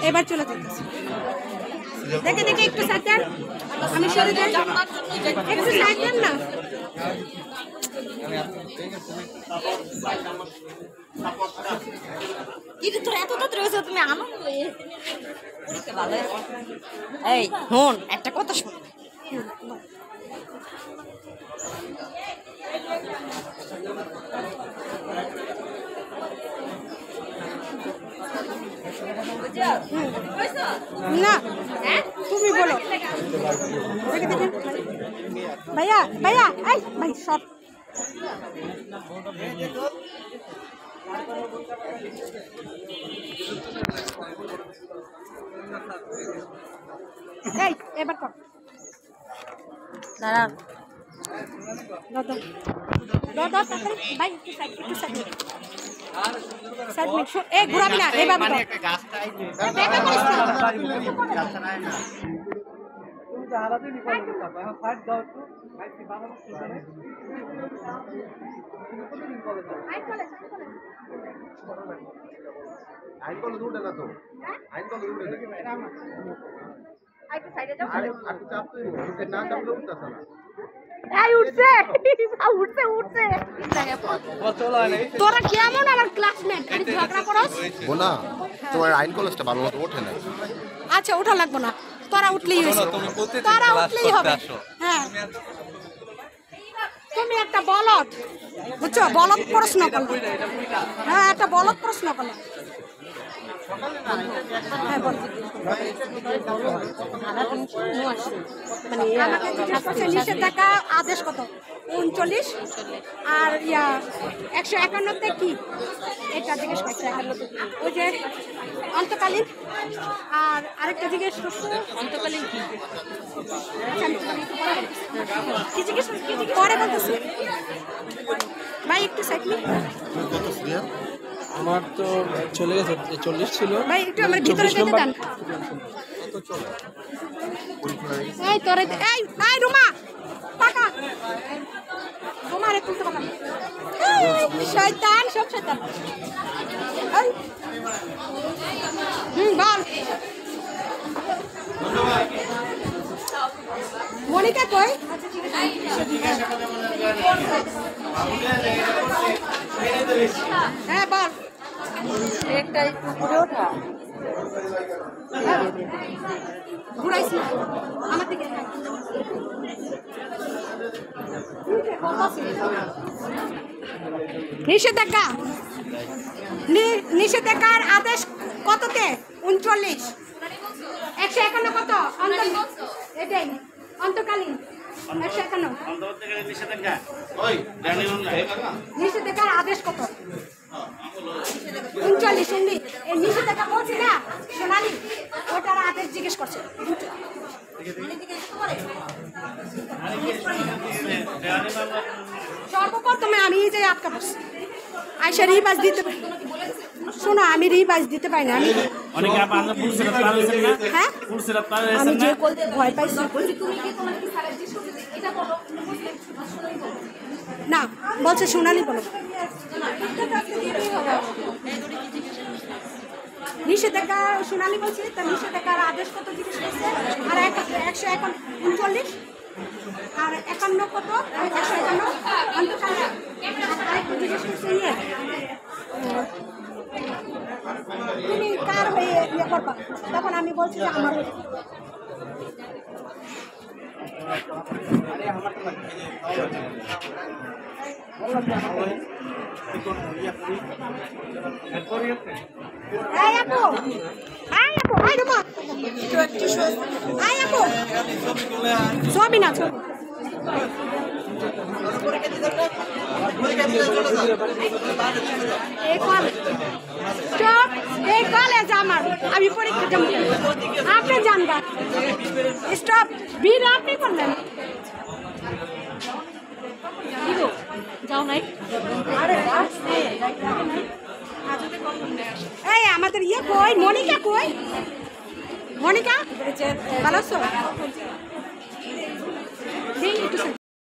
এবার চলে যেতেছি দেখে দেখে একটু সাইড দেন আমি সরে যাই একটু সাইড দেন না কিন্তু তোর এত তাড়াতাড়ি হয়েছে তুমি আনন্দ এই হন একটা কথা শোন না তুমি বলো ভাইয়া ভাইয়া এই ভাই সব এই এবার কর দাঁড়া ভাই একটু সাইড এ ঘুরাবি না এইভাবে আইন কলেজ উঠে না তো আইন কলেজ উঠে না চাপ তো উঠতেছে না উঠছে উঠছে উঠছে তোরা কেমন আমার ক্লাসমেট ঝগড়া করস না তোমার আইন কলেজটা ভালো মতো ওঠে না আচ্ছা ওঠা লাগবো না তোরা উঠলেই হয়েছে তোরা উঠলেই হবে হ্যাঁ তুমি একটা বলদ বুঝছো বলদ প্রশ্ন করলে হ্যাঁ একটা বলদ প্রশ্ন করলে হ্যাঁ বল নিষেধাজ্ঞা আদেশ কত 39 আর ইয়া 151 কি এটা জিজ্ঞেস করছে ওই যে অন্তকালীন আর আরেকটা জিজ্ঞেস করছে অন্তকালীন কি কি জিজ্ঞেস পরে বলতেছি ভাই একটু সাইকেল আমার তো চলে গেছে 40 ছিল ভাই একটু আমার ভিতরে যেতে দেন এই তোরে এই রুমা টাকা তোমারে তুলতে পারলাম শয়তান সব শয়তান বল মনিকা কই হ্যাঁ বল একটা একটু করে ওঠা ঘুরাইস না আমার দিকে নিষেধাজ্ঞা নিষেধাজ্ঞার আদেশ কততে 39 151 কত এটাই অন্তকালীন 151 নিষেধাজ্ঞার আদেশ কত 39 শুনলি এই নিষেধাজ্ঞা বলছি না সোনালি ওটার আদেশ জিজ্ঞেস করছে সর্বপ্রথমে আমি যে আটকা পড়ছি আইসা রিবাজ দিতে শোনো আমি রিবাজ দিতে পারি না আমি হ্যাঁ আমি যে ভয় পাইছি না বলছে সোনালি বলো নিষেধাজ্ঞা সোনালি বলছে তা নিষেধাজ্ঞার আদেশ কত জিজ্ঞেস করছে আর 139 আর 51 কত 151 জিজ্ঞেস করছে তুমি কার হয়ে ইয়ে করবা তখন আমি বলছি যে আমার সবই না এই কলেজ আমার আমি পরীক্ষা জমা আপনি জানবা স্টপ ভিড় আপনি করলেন যাও নাই এই আমাদের ইয়ে কই মনিকা কই মনিকা ভালো আছো দিই একটু